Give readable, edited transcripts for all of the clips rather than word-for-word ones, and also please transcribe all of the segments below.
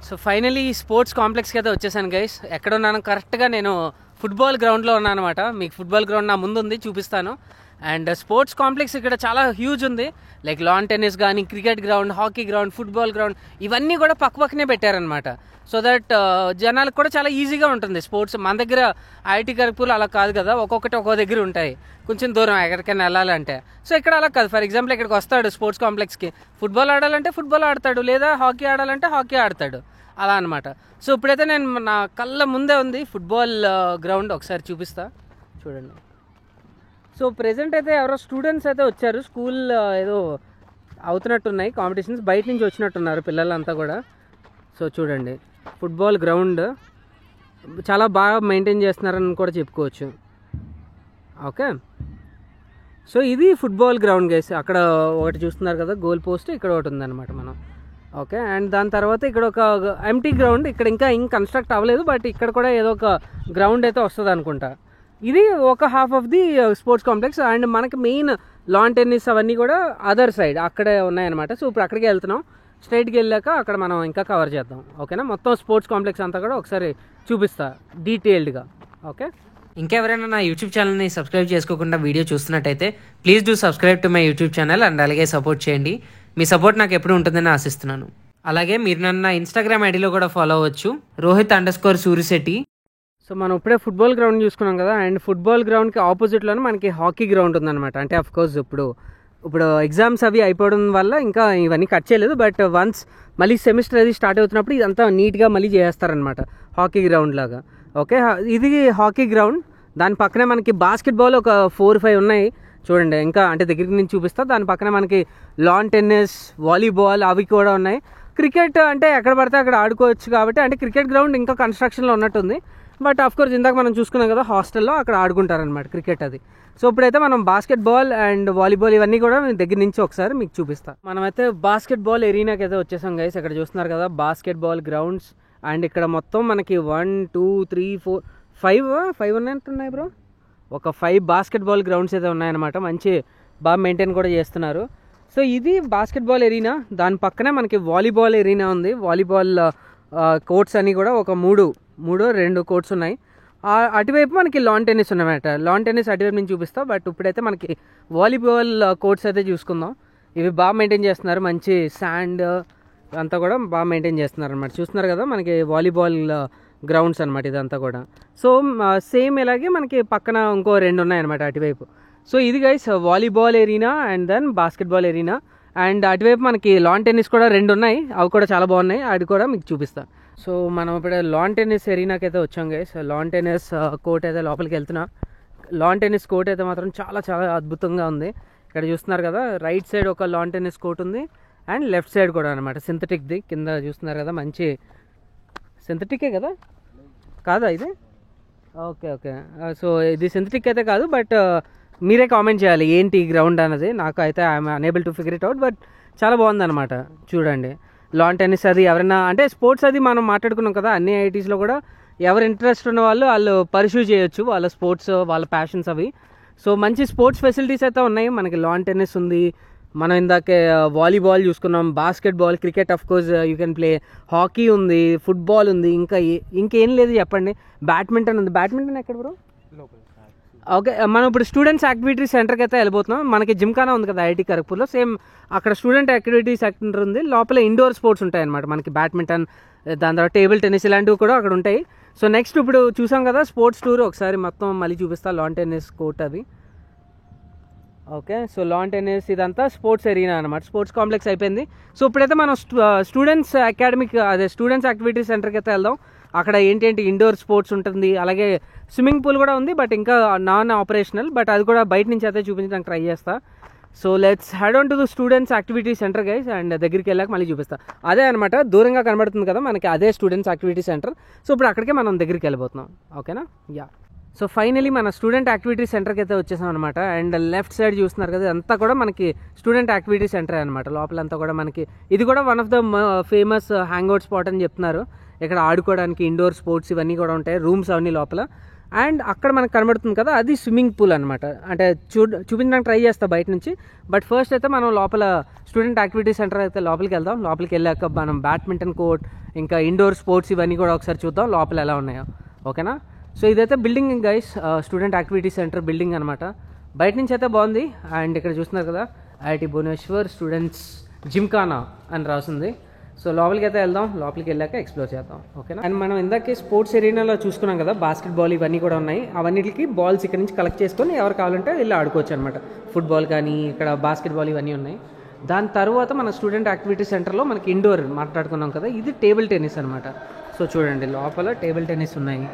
So finally sports కాంప్లెక్స్కి అయితే వచ్చేసాను guys. ఎక్కడ ఉన్నాను కరెక్ట్గా నేను ఫుట్బాల్ గ్రౌండ్లో ఉన్నాను అనమాట. మీకు ఫుట్బాల్ గ్రౌండ్ నా ముందు ఉంది, చూపిస్తాను. అండ్ స్పోర్ట్స్ కాంప్లెక్స్ ఇక్కడ చాలా హ్యూజ్ ఉంది. లైక్ లాన్ టెన్నిస్ కానీ, cricket ground, hockey ground, football ground ఇవన్నీ కూడా పక్కనే పెట్టారనమాట. సో దట్ జనాలకు కూడా చాలా ఈజీగా ఉంటుంది స్పోర్ట్స్. మన దగ్గర ఐఐటి ఖరగ్పూర్ అలా కాదు కదా, ఒక్కొక్కటి ఒక్కో దగ్గర ఉంటాయి, కొంచెం దూరం ఎక్కడికైనా వెళ్ళాలంటే. సో ఇక్కడ అలా కాదు. ఫర్ ఎగ్జాంపుల్ ఇక్కడికి వస్తాడు స్పోర్ట్స్ కాంప్లెక్స్కి, ఫుట్బాల్ ఆడాలంటే ఫుట్బాల్ ఆడతాడు, లేదా హాకీ ఆడాలంటే హాకీ ఆడతాడు, అలా అనమాట. సో ఇప్పుడైతే నేను నా కళ్ళ ముందే ఉంది ఫుట్బాల్ గ్రౌండ్, ఒకసారి చూపిస్తా చూడండి. సో ప్రెజెంట్ అయితే ఎవరో స్టూడెంట్స్ అయితే వచ్చారు, స్కూల్ ఏదో అవుతున్నట్టున్నాయి కాంపిటీషన్స్, బయట నుంచి వచ్చినట్టున్నారు పిల్లలంతా కూడా. సో చూడండి ఫుట్బాల్ గ్రౌండ్ చాలా బాగా మెయింటైన్ చేస్తున్నారని కూడా చెప్పుకోవచ్చు. ఓకే, సో ఇది ఫుట్బాల్ గ్రౌండ్ గైస్. అక్కడ ఒకటి చూస్తున్నారు కదా గోల్ పోస్ట్, ఇక్కడ ఒకటి ఉందన్నమాట మనం. ఓకే, అండ్ దాని తర్వాత ఇక్కడ ఒక ఎంటీ గ్రౌండ్, ఇక్కడ ఇంకా కన్స్ట్రక్ట్ అవ్వలేదు, బట్ ఇక్కడ కూడా ఏదో ఒక గ్రౌండ్ అయితే వస్తుంది అనుకుంటా. ఇది ఒక half of the sports complex. And మనకి మెయిన్ లాన్ టెన్నిస్ అవన్నీ కూడా అదర్ సైడ్ అక్కడే ఉన్నాయన్నమాట. సో ఇప్పుడు అక్కడికి వెళ్తున్నాం, స్ట్రైట్కి వెళ్ళాక అక్కడ మనం ఇంకా కవర్ చేద్దాం. ఓకేనా, మొత్తం స్పోర్ట్స్ కాంప్లెక్స్ అంతా కూడా ఒకసారి చూపిస్తా డీటెయిల్డ్గా. ఓకే, ఇంకెవరైనా నా యూట్యూబ్ ఛానల్ని సబ్స్క్రైబ్ చేసుకోకుండా వీడియో చూస్తున్నట్టయితే please do subscribe to my YouTube channel and అలాగే సపోర్ట్ చేయండి. మీ సపోర్ట్ నాకు ఎప్పుడు ఉంటుందని ఆశిస్తున్నాను. అలాగే మీరు నన్ను నా ఇన్స్టాగ్రామ్ ఐడిలో కూడా ఫాలో అవ్వచ్చు, Rohit_Surisetti. సో మనం ఇప్పుడే ఫుట్బాల్ గ్రౌండ్ చూసుకున్నాం కదా, అండ్ ఫుట్బాల్ గ్రౌండ్కి ఆపోజిట్లోనే మనకి హాకీ గ్రౌండ్ ఉందన్నమాట. అంటే అఫ్కోర్స్ ఇప్పుడు ఎగ్జామ్స్ అవి అయిపోవడం వల్ల ఇంకా ఇవన్నీ కట్ చేయలేదు, బట్ వన్స్ మళ్ళీ సెమిస్టర్ అది స్టార్ట్ అవుతున్నప్పుడు ఇదంతా నీట్గా మళ్ళీ చేస్తారనమాట హాకీ గ్రౌండ్ లాగా. ఓకే, ఇది హాకీ గ్రౌండ్. దాని పక్కనే మనకి బాస్కెట్బాల్ ఒక 4-5 ఉన్నాయి చూడండి. ఇంకా అంటే దగ్గరికి నుంచి చూపిస్తా. దాని పక్కన మనకి లాన్ టెన్నిస్, వాలీబాల్ అవి కూడా ఉన్నాయి. క్రికెట్ అంటే ఎక్కడ పడితే అక్కడ ఆడుకోవచ్చు కాబట్టి, అంటే క్రికెట్ గ్రౌండ్ ఇంకా కన్స్ట్రక్షన్లో ఉన్నట్టుంది. బట్ ఆఫ్కోర్స్ ఇందాక మనం చూసుకున్నాం కదా హాస్టల్లో, అక్కడ ఆడుకుంటారనమాట క్రికెట్ అది. సో ఇప్పుడైతే మనం బాస్కెట్బాల్ అండ్ వాలీబాల్ ఇవన్నీ కూడా దగ్గర నుంచి ఒకసారి మీకు చూపిస్తా. మనమైతే బాస్కెట్బాల్ ఎరీనాకి అయితే వచ్చేసాం గైస్. ఇక్కడ చూస్తున్నారు కదా బాస్కెట్బాల్ గ్రౌండ్స్. అండ్ ఇక్కడ మొత్తం మనకి 1 2 3 4 5 ఉన్నట్టున్నాయి బ్రో. ఒక 5 బాస్కెట్బాల్ గ్రౌండ్స్ అయితే ఉన్నాయన్నమాట. మంచి బాగా మెయింటైన్ కూడా చేస్తున్నారు. సో ఇది బాస్కెట్బాల్ ఎరీనా. దాని పక్కనే మనకి వాలీబాల్ ఎరీనా ఉంది. వాలీబాల్ కోర్ట్స్ అన్నీ కూడా ఒక 2 కోర్ట్స్ ఉన్నాయి. అటువైపు మనకి లాన్ టెన్నిస్ ఉన్నమాట. లాన్ టెన్నిస్ అటువైపు నుంచి చూపిస్తా, బట్ ఇప్పుడైతే మనకి వాలీబాల్ కోర్ట్స్ అయితే చూసుకుందాం. ఇవి బాగా మెయింటైన్ చేస్తున్నారు, మంచి శాండ్ అంతా కూడా బాగా మెయింటైన్ చేస్తున్నారు అనమాట. చూస్తున్నారు కదా మనకి వాలీబాల్ గ్రౌండ్స్ అనమాట ఇదంతా కూడా. సో సేమ్ ఇలాగే మనకి పక్కన ఇంకో 2 ఉన్నాయన్నమాట అటువైపు. సో ఇది guys volleyball arena and then basketball arena. And అటువైపు మనకి లాన్ టెన్నిస్ కూడా 2 ఉన్నాయి, అవి కూడా చాలా బాగున్నాయి, అది కూడా మీకు చూపిస్తాను. సో మనం ఇప్పుడు లాన్ టెన్నిస్ ఎరీనాకి అయితే వచ్చాం గైస్. లాన్ టెన్నిస్ కోర్ట్ అయితే లోపలికి వెళ్తున్నా. లాన్ టెన్నిస్ కోర్ట్ అయితే మాత్రం చాలా చాలా అద్భుతంగా ఉంది. ఇక్కడ చూస్తున్నారు కదా రైట్ సైడ్ ఒక లాన్ టెన్నిస్ కోర్ట్ ఉంది, అండ్ లెఫ్ట్ సైడ్ కూడా అనమాట సింథటిక్ది. కింద చూస్తున్నారు కదా మంచి సింథటికే కదా, కాదా ఇది? ఓకే ఓకే, సో ఇది సింథటిక్ అయితే కాదు, బట్ మీరే కామెంట్ చేయాలి ఏంటి గ్రౌండ్ అన్నది. నాకు అయితే I'm unable to figure it out, but చాలా బాగుందన్నమాట. చూడండి లాన్ టెన్నిస్ అది ఎవరైనా అంటే స్పోర్ట్స్ అది మనం మాట్లాడుకున్నాం కదా, అన్ని ఐఐటీస్లో కూడా ఎవరు ఇంట్రెస్ట్ ఉన్న వాళ్ళు పర్స్యూ చేయొచ్చు వాళ్ళ స్పోర్ట్స్, వాళ్ళ ప్యాషన్స్ అవి. సో మంచి స్పోర్ట్స్ ఫెసిలిటీస్ అయితే ఉన్నాయి మనకి. లాన్ టెన్నిస్ ఉంది, మనం ఇందాకే వాలీబాల్ చూసుకున్నాం, basketball, cricket of course you can play, hockey ఉంది, ఫుట్బాల్ ఉంది, ఇంకేం లేదు చెప్పండి. బ్యాడ్మింటన్ ఉంది. బ్యాడ్మింటన్ ఎక్కడ బ్రో? ఓకే, మనం ఇప్పుడు స్టూడెంట్స్ యాక్టివిటీ సెంటర్కి అయితే వెళ్ళిపోతున్నాం. మనకి జిమ్ఖానా ఉంది కదా ఐఐటి ఖరగ్పూర్లో, సేమ్ అక్కడ స్టూడెంట్ యాక్టివిటీ సెంటర్ ఉంది. లోపల ఇండోర్ స్పోర్ట్స్ ఉంటాయి అనమాట మనకి, బ్యాడ్మింటన్, దాని తర్వాత టేబుల్ టెన్నిస్ ఇలాంటివి కూడా అక్కడ ఉంటాయి. సో నెక్స్ట్ ఇప్పుడు చూసాం కదా స్పోర్ట్స్ టూర్, ఒకసారి మొత్తం మళ్ళీ చూపిస్తా. లాన్ టెన్నిస్ కోర్ట్ అది. ఓకే, సో లాన్ టెన్నిస్ ఇదంతా స్పోర్ట్స్ ఎరీనా అనమాట. స్పోర్ట్స్ కాంప్లెక్స్ అయిపోయింది. సో ఇప్పుడైతే మనం స్టూడెంట్స్ స్టూడెంట్స్ యాక్టివిటీ సెంటర్కి అయితే వెళ్దాం. అక్కడ ఏంటంటే ఇండోర్ స్పోర్ట్స్ ఉంటుంది, అలాగే స్విమ్మింగ్ పూల్ కూడా ఉంది, బట్ ఇంకా నాన్ ఆపరేషనల్, బట్ అది కూడా బయట నుంచి అయితే చూపించడానికి ట్రై చేస్తా. So let's head on to the students activity centre guys, and దగ్గరికి వెళ్ళాక మళ్ళీ చూపిస్తా. అదే అనమాట దూరంగా కనబడుతుంది కదా మనకి, అదే స్టూడెంట్స్ యాక్టివిటీ సెంటర్. సో ఇప్పుడు అక్కడికే మనం దగ్గరికి వెళ్ళిపోతున్నాం. ఓకేనా, యా. సో ఫైనలీ మన స్టూడెంట్ యాక్టివిటీ సెంటర్కి అయితే వచ్చేసాం అనమాట. అండ్ లెఫ్ట్ సైడ్ చూస్తున్నారు కదా అంతా కూడా మనకి స్టూడెంట్ యాక్టివిటీ సెంటర్ అనమాట. లోపలంతా కూడా మనకి ఇది కూడా one of the famous hang out spot అని చెప్తున్నారు. ఇక్కడ ఆడుకోవడానికి ఇండోర్ స్పోర్ట్స్ ఇవన్నీ కూడా ఉంటాయి, రూమ్స్ అవన్నీ లోపల. అండ్ అక్కడ మనకు కనబడుతుంది కదా, అది స్విమ్మింగ్ పూల్ అనమాట. అంటే చూపించడానికి ట్రై చేస్తా బయట నుంచి. బట్ ఫస్ట్ అయితే మనం లోపల స్టూడెంట్ యాక్టివిటీ సెంటర్ అయితే లోపలికి వెళ్దాం. లోపలికి వెళ్ళాక మనం బ్యాడ్మింటన్ కోర్ట్, ఇంకా ఇండోర్ స్పోర్ట్స్ ఇవన్నీ కూడా ఒకసారి చూద్దాం లోపల ఎలా ఉన్నాయో. ఓకేనా? సో ఇదైతే building guys, student activity centre building అనమాట. బయట నుంచి అయితే బాగుంది. అండ్ ఇక్కడ చూస్తున్నారు కదా, ఐఐటి భువనేశ్వర్ స్టూడెంట్స్ జిమ్ఖానా అని రాసింది. సో లోపలికి అయితే వెళ్దాం, లోపలికి వెళ్ళాక ఎక్స్ప్లోర్ చేద్దాం. ఓకేనా? అండ్ మనం ఇందాకే స్పోర్ట్స్ ఏరియాలో చూసుకున్నాం కదా, బాస్కెట్బాల్ ఇవన్నీ కూడా ఉన్నాయి. అవన్నిటికి బాల్స్ ఇక్కడ నుంచి కలెక్ట్ చేసుకొని ఎవరు కావాలంటే వెళ్ళి ఆడుకోవచ్చు అనమాట. ఫుట్బాల్ కానీ ఇక్కడ బాస్కెట్బాల్ ఇవన్నీ ఉన్నాయి. దాని తర్వాత మన స్టూడెంట్ యాక్టివిటీ సెంటర్లో మనకి ఇండోర్ మాట్లాడుకున్నాం కదా, ఇది టేబుల్ టెన్నిస్ అనమాట. సో చూడండి లోపల టేబుల్ టెన్నిస్ ఉన్నాయి.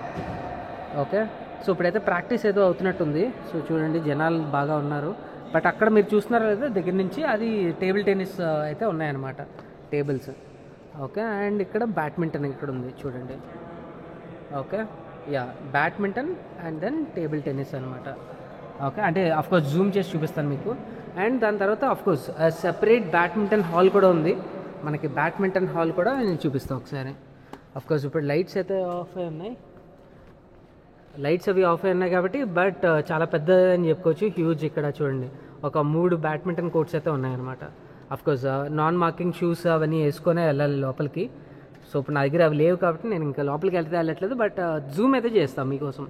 ఓకే, సో ఇప్పుడైతే ప్రాక్టీస్ ఏదో అవుతున్నట్టుంది. సో చూడండి జనాలు బాగా ఉన్నారు. బట్ అక్కడ మీరు చూస్తున్నారా లేదా దగ్గర నుంచి, అది టేబుల్ టెన్నిస్ అయితే ఉన్నాయన్నమాట టేబుల్స్. ఓకే, అండ్ ఇక్కడ బ్యాడ్మింటన్ ఇక్కడ ఉంది చూడండి. Okay, ya badminton and then table tennis అనమాట. ఓకే, అంటే అఫ్కోర్స్ జూమ్ చేసి చూపిస్తాను మీకు. అండ్ దాని తర్వాత అఫ్కోర్స్ సెపరేట్ బ్యాడ్మింటన్ హాల్ కూడా ఉంది మనకి. బ్యాడ్మింటన్ హాల్ కూడా నేను చూపిస్తాను ఒకసారి. అఫ్కోర్స్ ఇప్పుడు లైట్స్ అయితే ఆఫ్ అయి ఉన్నాయి, లైట్స్ అవి ఆఫ్ అయి ఉన్నాయి కాబట్టి. బట్ చాలా పెద్దదని చెప్పుకోవచ్చు, హ్యూజ్. ఇక్కడ చూడండి ఒక 3 బ్యాడ్మింటన్ కోర్ట్స్ అయితే ఉన్నాయన్నమాట. అఫ్కోర్స్ నాన్ మార్కింగ్ షూస్ అవన్నీ వేసుకొనే వెళ్ళాలి లోపలికి. సో ఇప్పుడు నా దగ్గర అవి లేవు కాబట్టి నేను ఇంకా లోపలికి వెళ్తే వెళ్ళట్లేదు. బట్ జూమ్ అయితే చేస్తాం మీకోసం.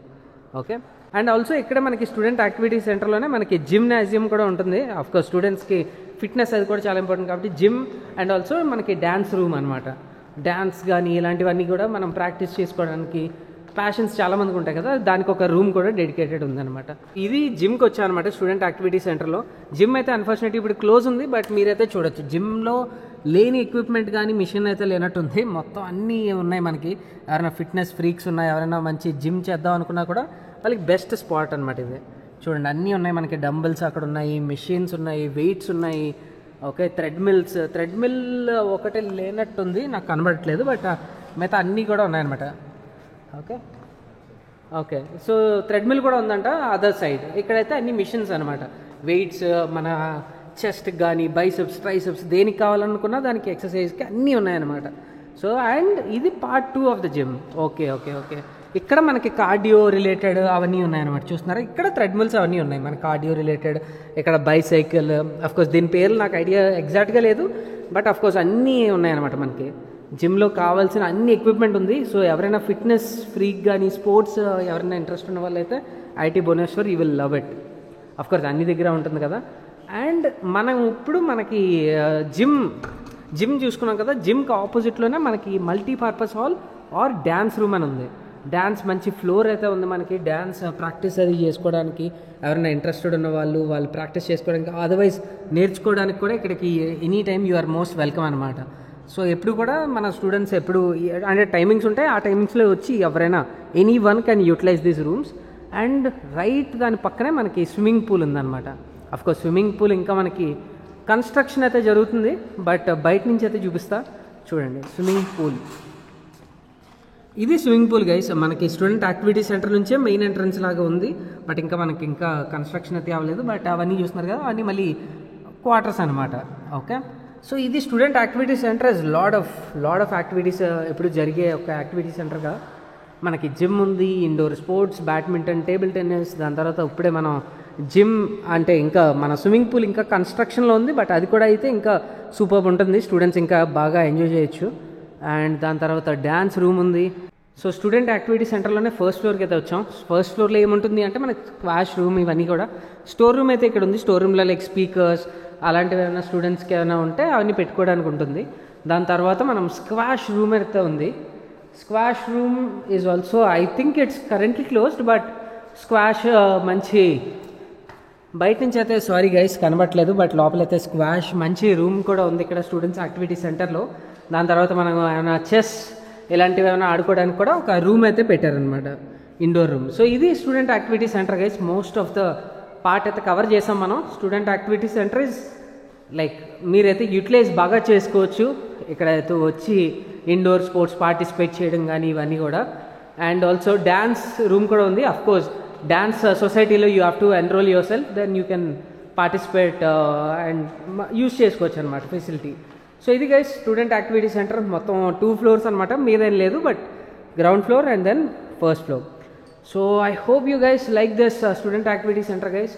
ఓకే, అండ్ ఆల్సో ఇక్కడ మనకి స్టూడెంట్ యాక్టివిటీ సెంటర్లోనే మనకి జిమ్నాజియం కూడా ఉంటుంది. అఫ్కోర్స్ స్టూడెంట్స్కి ఫిట్నెస్ అది కూడా చాలా ఇంపార్టెంట్ కాబట్టి జిమ్, అండ్ ఆల్సో మనకి డ్యాన్స్ రూమ్ అనమాట. డ్యాన్స్ కానీ ఇలాంటివన్నీ కూడా మనం ప్రాక్టీస్ చేసుకోవడానికి ప్యాషన్స్ చాలామందికి ఉంటాయి కదా, దానికి ఒక రూమ్ కూడా డెడికేటెడ్ ఉందన్నమాట. ఇది జిమ్కి వచ్చానమాట స్టూడెంట్ యాక్టివిటీ సెంటర్లో. జిమ్ అయితే అన్ఫార్చునేట్లీ ఇప్పుడు క్లోజ్ ఉంది. బట్ మీరైతే చూడొచ్చు జిమ్లో లేని ఎక్విప్మెంట్ కానీ మిషన్ అయితే లేనట్టుంది. మొత్తం అన్నీ ఉన్నాయి మనకి. ఎవరైనా ఫిట్నెస్ ఫ్రీక్స్ ఉన్నాయి, ఎవరైనా మంచి జిమ్ చేద్దాం అనుకున్నా కూడా వాళ్ళకి బెస్ట్ స్పాట్ అనమాట ఇది. చూడండి అన్నీ ఉన్నాయి మనకి. డంబుల్స్ అక్కడ ఉన్నాయి, మెషిన్స్ ఉన్నాయి, వెయిట్స్ ఉన్నాయి. ఓకే, థ్రెడ్మిల్ ఒకటే లేనట్టుంది, నాకు కనబడట్లేదు. బట్ మిగతా అన్నీ కూడా ఉన్నాయన్నమాట. ఓకే ఓకే, సో థ్రెడ్మిల్ కూడా ఉందంట అదర్ సైడ్. ఇక్కడైతే అన్ని మిషన్స్ అనమాట. వెయిట్స్, మన చెస్ట్కి కానీ బైసెప్స్ ట్రైసెప్స్ దేనికి కావాలనుకున్నా దానికి ఎక్సర్సైజ్కి అన్నీ ఉన్నాయన్నమాట. సో అండ్ ఇది part 2 of the gym. Okay okay okay, ఇక్కడ మనకి కార్డియో రిలేటెడ్ అవన్నీ ఉన్నాయన్నమాట. చూస్తున్నారా ఇక్కడ థ్రెడ్మిల్స్ అవన్నీ ఉన్నాయి మన కార్డియో రిలేటెడ్. ఇక్కడ బైసైకిల్, అఫ్కోర్స్ దీని పేర్లు నాకు ఐడియా ఎగ్జాక్ట్గా లేదు. బట్ అఫ్కోర్స్ అన్నీ ఉన్నాయన్నమాట మనకి. జిమ్లో కావాల్సిన అన్ని ఎక్విప్మెంట్ ఉంది. సో ఎవరైనా ఫిట్నెస్ ఫ్రీక్ కానీ స్పోర్ట్స్ ఎవరైనా ఇంట్రెస్ట్ ఉన్న వాళ్ళైతే IIT Bhubaneswar you will love it. Of course అన్ని దగ్గర ఉంటుంది కదా. అండ్ మనం ఇప్పుడు మనకి జిమ్ చూసుకున్నాం కదా, జిమ్కి ఆపోజిట్లోనే మనకి multipurpose hall or dance room అని ఉంది. డ్యాన్స్ మంచి ఫ్లోర్ అయితే ఉంది మనకి. డ్యాన్స్ ప్రాక్టీస్ అది చేసుకోవడానికి ఎవరైనా ఇంట్రెస్టెడ్ ఉన్న వాళ్ళు ప్రాక్టీస్ చేసుకోవడానికి, అదర్వైజ్ నేర్చుకోవడానికి కూడా ఇక్కడికి any time you are most welcome అనమాట. సో ఎప్పుడు కూడా మన స్టూడెంట్స్ ఎప్పుడు అంటే టైమింగ్స్ ఉంటాయి, ఆ టైమింగ్స్లో వచ్చి ఎవరైనా any one can utilize these rooms. And right దాని పక్కనే మనకి స్విమ్మింగ్ పూల్ ఉందన్నమాట. అఫ్కోర్స్ స్విమ్మింగ్ పూల్ ఇంకా మనకి కన్స్ట్రక్షన్ అయితే జరుగుతుంది. బట్ బయట నుంచి అయితే చూపిస్తా చూడండి. స్విమ్మింగ్ పూల్, ఇది స్విమ్మింగ్ పూల్ గైస్. మనకి స్టూడెంట్ యాక్టివిటీ సెంటర్ నుంచే మెయిన్ ఎంట్రన్స్ లాగా ఉంది. బట్ మనకి ఇంకా కన్స్ట్రక్షన్ అయితే అవ్వలేదు. బట్ అవన్నీ చూస్తున్నారు కదా, అవన్నీ మళ్ళీ క్వార్టర్స్ అనమాట. ఓకే, సో ఇది student activity centre is lot of activities ఎప్పుడు జరిగే ఒక యాక్టివిటీ సెంటర్గా. మనకి జిమ్ ఉంది, indoor sports, badminton, table tennis. దాని తర్వాత ఇప్పుడే మనం జిమ్ అంటే ఇంకా మన స్విమ్మింగ్ పూల్ ఇంకా కన్స్ట్రక్షన్లో ఉంది. బట్ అది కూడా అయితే ఇంకా సూపర్ ఉంటుంది, స్టూడెంట్స్ ఇంకా బాగా ఎంజాయ్ చేయొచ్చు. అండ్ దాని తర్వాత డ్యాన్స్ రూమ్ ఉంది. సో స్టూడెంట్ యాక్టివిటీ సెంటర్లోనే ఫస్ట్ ఫ్లోర్కి అయితే వచ్చాం. ఫస్ట్ ఫ్లోర్లో ఏముంటుంది అంటే మనకి క్వాష్ రూమ్ ఇవన్నీ కూడా. స్టోర్ రూమ్ అయితే ఇక్కడ ఉంది. స్టోర్ రూమ్లో లైక్ స్పీకర్స్ అలాంటివి ఏమైనా స్టూడెంట్స్కి ఏమైనా ఉంటే అవన్నీ పెట్టుకోవడానికి ఉంటుంది. దాని తర్వాత మనం స్క్వాష్ రూమ్ అయితే ఉంది. Squash room is also I think it's currently closed. But squash మంచి బయట నుంచి అయితే సారీ గైస్ కనబట్లేదు. బట్ లోపలైతే స్క్వాష్ మంచి రూమ్ కూడా ఉంది ఇక్కడ స్టూడెంట్స్ యాక్టివిటీ సెంటర్లో. దాని తర్వాత మనం ఏమైనా చెస్ ఇలాంటివి ఏమైనా ఆడుకోవడానికి కూడా ఒక రూమ్ అయితే పెట్టారనమాట, ఇండోర్ రూమ్. సో ఇది student activity centre guys. Most of the part అయితే కవర్ చేసాం మనం. Student activity centre is like మీరైతే యూటిలైజ్ బాగా చేసుకోవచ్చు ఇక్కడైతే వచ్చి ఇండోర్ స్పోర్ట్స్ పార్టిసిపేట్ చేయడం కానీ ఇవన్నీ కూడా. అండ్ ఆల్సో డ్యాన్స్ రూమ్ కూడా ఉంది. అఫ్కోర్స్ డ్యాన్స్ సొసైటీలో you have to enrol yourself, then you can participate and use చేసుకోవచ్చు అనమాట ఫెసిలిటీ. సో ఇది గైస్ స్టూడెంట్ యాక్టివిటీ సెంటర్. మొత్తం 2 ఫ్లోర్స్ అనమాట, మీదేం లేదు. But ground floor and then first floor. So I hope you guys like this student activity center, guys.